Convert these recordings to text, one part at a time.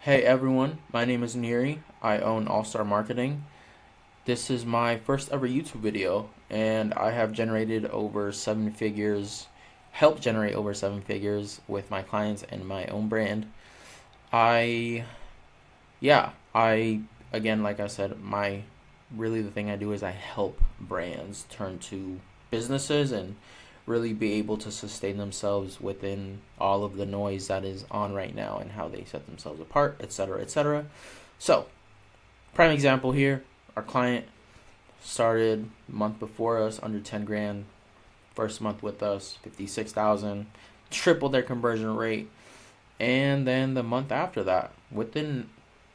Hey everyone, my name is Neri. I own All Star Marketing. This is my first ever YouTube video, and I have generated over 7 figures, helped generate over 7 figures with my clients and my own brand. I, again, like I said, really the thing I do is I help brands turn to businesses and really be able to sustain themselves within all of the noise that is on right now and how they set themselves apart, etc., etc. So, prime example here, our client started a month before us, under 10 grand, first month with us, 56,000, tripled their conversion rate, and then the month after that, within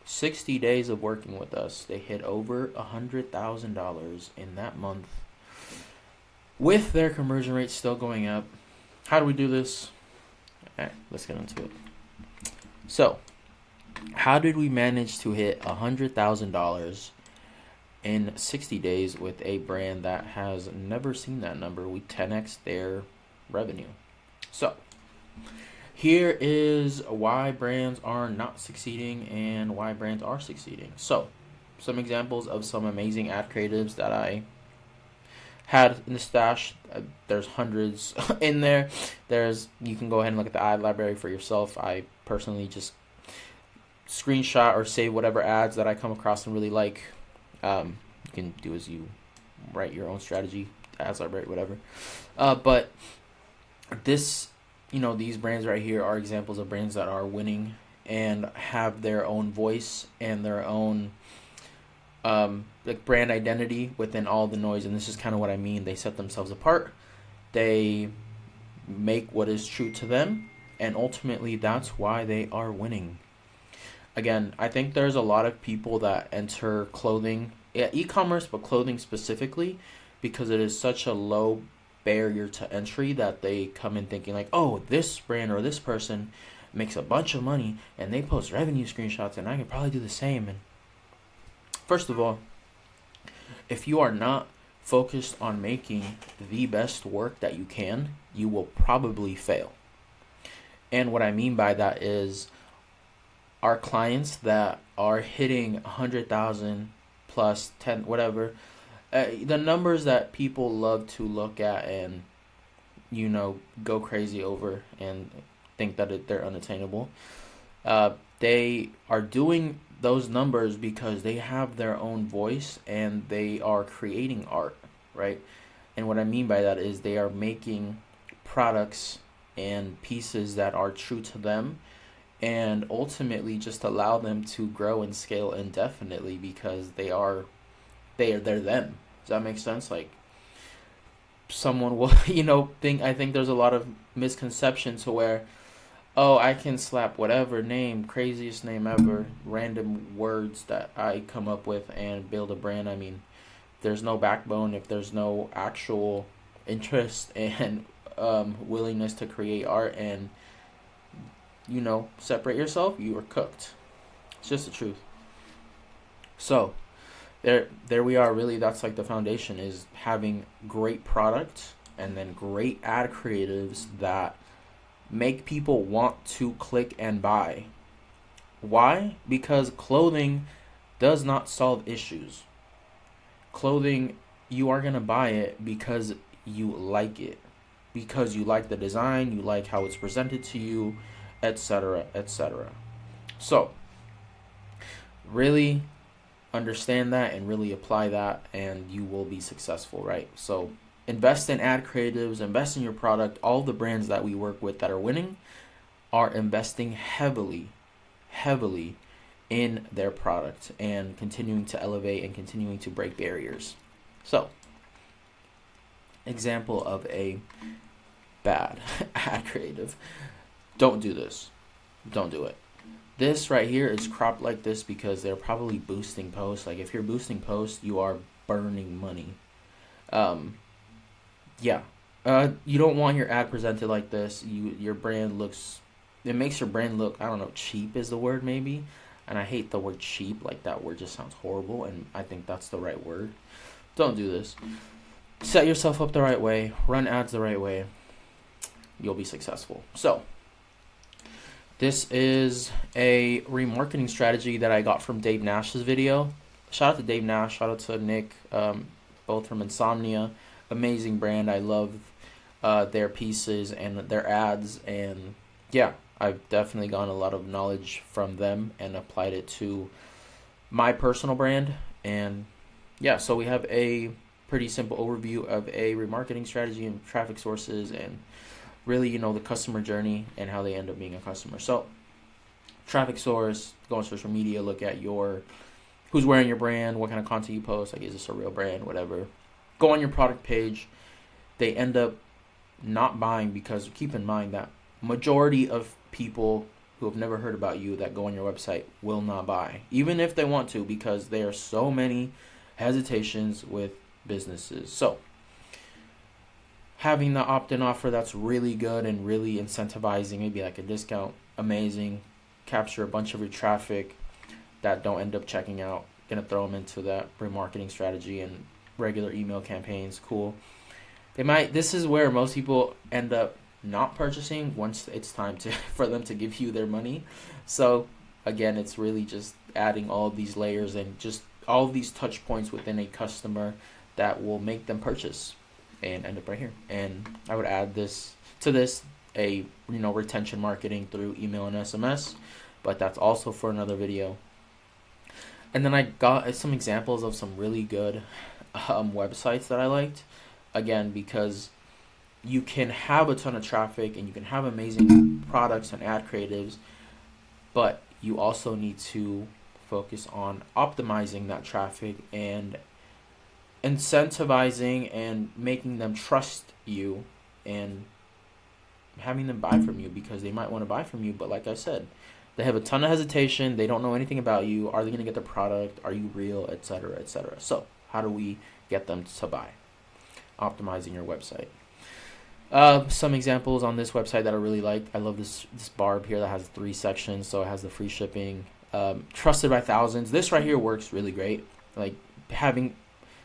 60 days of working with us, they hit over $100,000 in that month with their conversion rate still going up. How do we do this? Let's get into it. So, how did we manage to hit $100,000 in 60 days with a brand that has never seen that number? We 10x their revenue. So, here is why brands are not succeeding and why brands are succeeding. So, some examples of some amazing ad creatives that I had in the stash. There's hundreds in there. You can go ahead and look at the ad library for yourself. I personally just screenshot or save whatever ads that I come across and really like. You can do as you write your own strategy, ads library, whatever. But these brands right here are examples of brands that are winning and have their own voice and their own like brand identity within all the noise. And this is kind of what I mean. They set themselves apart. They make what is true to them, and ultimately that's why they are winning. Again, I think there's a lot of people that enter clothing, e-commerce, but clothing specifically, because it is such a low barrier to entry that they come in thinking like, oh, this brand or this person makes a bunch of money and they post revenue screenshots and I can probably do the same. And first of all, if you are not focused on making the best work that you can, you will probably fail. And what I mean by that is our clients that are hitting 100,000 plus 10, whatever, the numbers that people love to look at and, go crazy over and think that they're unattainable. They are doing those numbers because they have their own voice and they are creating art, right? And what I mean by that is they are making products and pieces that are true to them and ultimately just allow them to grow and scale indefinitely because they're them. Does that make sense? Like, someone will I think there's a lot of misconception to where, oh, I can slap whatever name, craziest name ever, random words that I come up with and build a brand. I mean, there's no backbone if there's no actual interest and willingness to create art and, separate yourself, you are cooked. It's just the truth. So, there we are. Really, that's like the foundation, is having great product and then great ad creatives that make people want to click and buy. Why? Because clothing does not solve issues. Clothing, you are going to buy it because you like it. Because you like the design, you like how it's presented to you, etc., etc. So, really understand that and really apply that and you will be successful, right? So, invest in ad creatives, invest in your product. All the brands that we work with that are winning are investing heavily in their product and continuing to elevate and continuing to break barriers. So, example of a bad ad creative. Don't do this. Don't do it. This right here is cropped like this because they're probably boosting posts. Like, if you're boosting posts, you are burning money. You don't want your ad presented like this. Your brand looks, it makes your brand look, I don't know, cheap is the word maybe. And I hate the word cheap. Like, that word just sounds horrible, and I think that's the right word. Don't do this. Set yourself up the right way. Run ads the right way. You'll be successful. So, This is a remarketing strategy that I got from Dave Nash's video. Shout out to Dave Nash. Shout out to Nick, both from Insomnia. Amazing brand. I love their pieces and their ads. And yeah, I've definitely gotten a lot of knowledge from them and applied it to my personal brand. And yeah, so we have a pretty simple overview of a remarketing strategy and traffic sources and really, the customer journey and how they end up being a customer. So traffic source, go on social media, look at who's wearing your brand, what kind of content you post, like is this a real brand, whatever. Go on your product page. They end up not buying because keep in mind that majority of people who have never heard about you that go on your website will not buy, even if they want to, because there are so many hesitations with businesses. So having the opt-in offer that's really good and really incentivizing, maybe like a discount, amazing. Capture a bunch of your traffic that don't end up checking out. Gonna throw them into that remarketing strategy and regular email campaigns. Cool. This is where most people end up not purchasing once it's time for them to give you their money. So again, it's really just adding all of these layers and just all of these touch points within a customer that will make them purchase and end up right here. And I would add this a retention marketing through email and SMS, but that's also for another video. And then I got some examples of some really good websites that I liked, again, because you can have a ton of traffic and you can have amazing products and ad creatives, but you also need to focus on optimizing that traffic and incentivizing and making them trust you and having them buy from you, because they might want to buy from you, but like I said, they have a ton of hesitation. They don't know anything about you. Are they going to get the product? Are you real? Etc. Etc. So how do we get them to buy? Optimizing your website. Some examples on this website that I really like. I love this barb here that has 3 sections. So it has the free shipping. Trusted by thousands. This right here works really great. Like having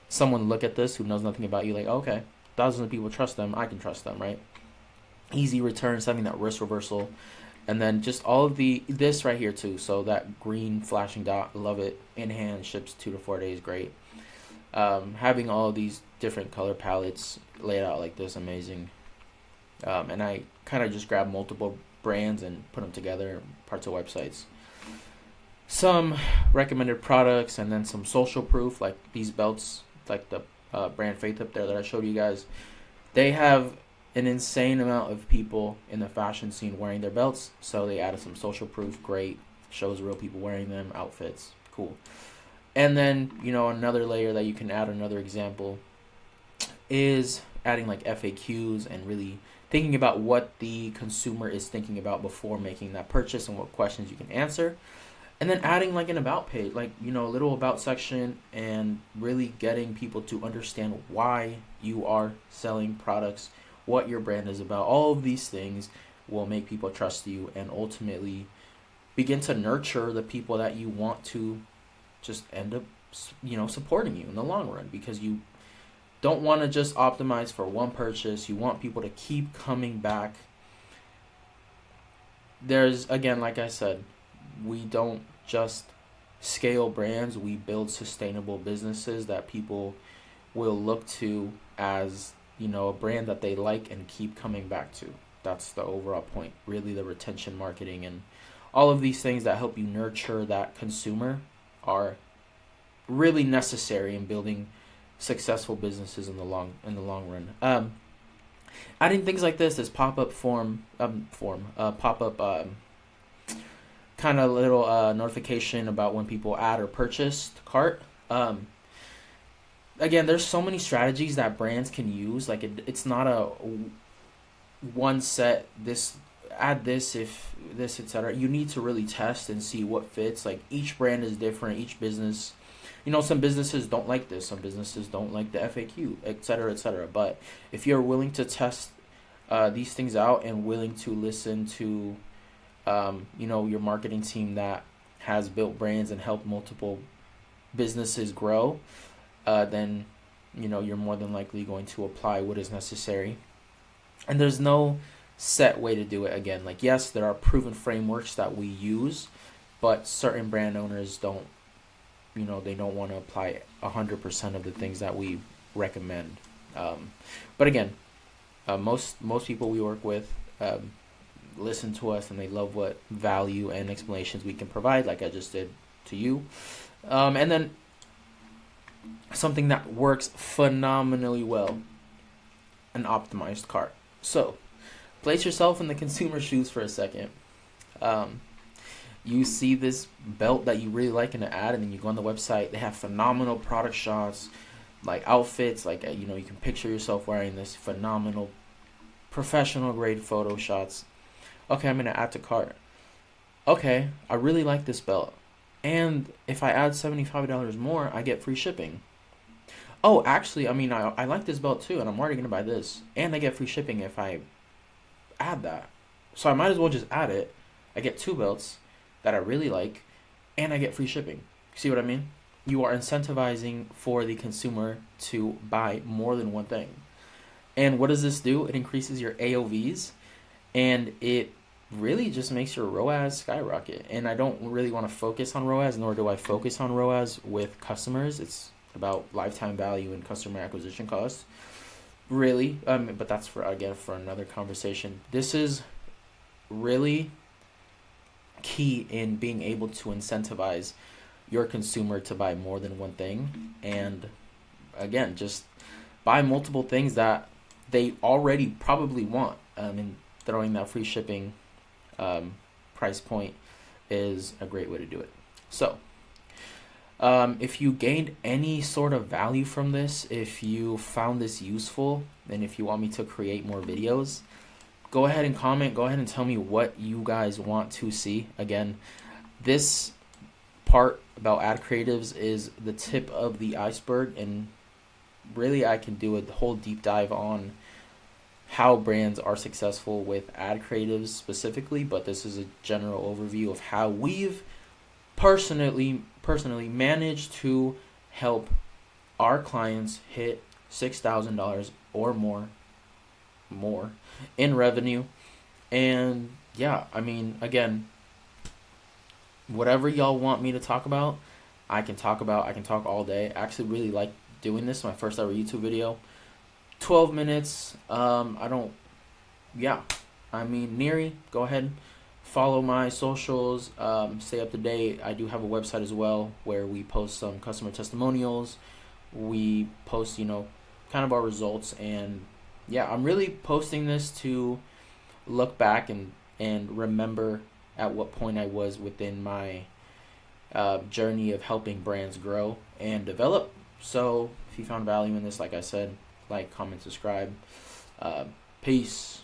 someone look at this who knows nothing about you, like, okay, thousands of people trust them. I can trust them, right? Easy returns, having that risk reversal. And then just all of this right here too. So that green flashing dot, love it. In hand, ships 2 to 4 days, great. Having all of these different color palettes laid out like this, amazing. And I kind of just grab multiple brands and put them together, parts of websites. Some recommended products, and then some social proof, like these belts, like the brand Faith up there that I showed you guys. They have an insane amount of people in the fashion scene wearing their belts, so they added some social proof. Great. Shows real people wearing them, outfits, cool. And then another layer that you can add, another example, is adding like FAQs and really thinking about what the consumer is thinking about before making that purchase and what questions you can answer. And then adding like an about page, like a little about section, and really getting people to understand why you are selling products, what your brand is about. All of these things will make people trust you and ultimately begin to nurture the people that you want to just end up supporting you in the long run, because you don't want to just optimize for one purchase. You want people to keep coming back. There's, again, like I said, we don't just scale brands, we build sustainable businesses that people will look to as a brand that they like and keep coming back to. That's the overall point. Really, the retention marketing and all of these things that help you nurture that consumer are really necessary in building successful businesses in the long run. Adding things like this pop-up pop-up kind of little notification about when people add or purchase to cart. Again, there's so many strategies that brands can use. Like it's not a one set, this add this, if this, etc. You need to really test and see what fits. Like each brand is different, each business. Some businesses don't like this, some businesses don't like the FAQ, etc., etc. But if you're willing to test these things out and willing to listen to your marketing team that has built brands and helped multiple businesses grow, then you're more than likely going to apply what is necessary. And there's no set way to do it. Again, like, yes, there are proven frameworks that we use, but certain brand owners don't, they don't want to apply 100% of the things that we recommend. But again, most people we work with listen to us, and they love what value and explanations we can provide, like I just did to you. And then something that works phenomenally well, an optimized cart. So place yourself in the consumer's shoes for a second. You see this belt that you really like in an ad, and then you go on the website. They have phenomenal product shots, like outfits, like you can picture yourself wearing this phenomenal, professional grade photo shots. Okay, I'm gonna add to cart. Okay, I really like this belt, and if I add $75 more, I get free shipping. Oh, actually, I like this belt too, and I'm already gonna buy this, and I get free shipping if I add that. So I might as well just add it. I get two belts that I really like, and I get free shipping. See what I mean? You are incentivizing for the consumer to buy more than one thing. And what does this do? It increases your AOVs, and it really just makes your ROAS skyrocket. And I don't really want to focus on ROAS, nor do I focus on ROAS with customers. It's about lifetime value and customer acquisition costs, really. But that's for another conversation. This is really key in being able to incentivize your consumer to buy more than one thing, and again, just buy multiple things that they already probably want. And throwing that free shipping price point is a great way to do it. So if you gained any sort of value from this, if you found this useful, and if you want me to create more videos, go ahead and comment. Go ahead and tell me what you guys want to see. Again, this part about ad creatives is the tip of the iceberg, and really I can do a whole deep dive on how brands are successful with ad creatives specifically, but this is a general overview of how we've personally managed to help our clients hit $6,000 or more in revenue. And yeah, again, whatever y'all want me to talk about, I can talk all day. I actually really like doing this. My first ever YouTube video, 12 minutes. Neri, go ahead, follow my socials, stay up to date. I do have a website as well where we post some customer testimonials. We post, kind of our results. And yeah, I'm really posting this to look back and remember at what point I was within my journey of helping brands grow and develop. So if you found value in this, like I said, like, comment, subscribe. Peace.